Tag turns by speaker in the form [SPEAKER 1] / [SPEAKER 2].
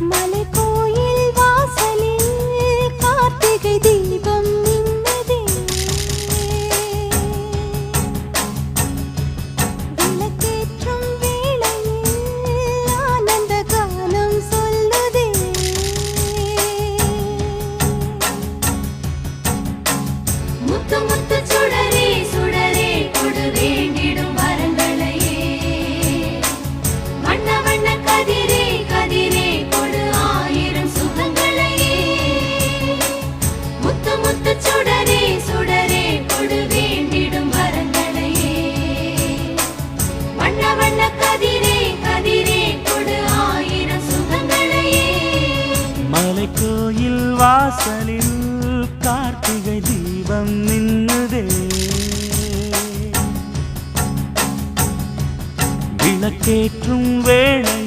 [SPEAKER 1] மலைக்கோயில் வாசலில் கார்த்திகை தீபம் மின்னுதே. விளக்கேற்றும் வேளையில் ஆனந்த கானம் சொல்லுதே. முத்து முத்து சுடரே சுடரே கொடு வேண்டிடும் வரங்களையே. வண்ண வண்ண கதிரே கதிரே கொடு ஆயிரம் சுகங்களையே. முத்து முத்து சுடரே சுடரே கொடு வேண்டிடும் வரங்களையே. வண்ண வண்ண கதிரே கதிரே கொடு ஆயிரம் சுகங்களையே.
[SPEAKER 2] மலைக்கோயில் வாசலில் கார்த்திகை தீபம் மின்னுதே. விளக்கேற்றும் வேளை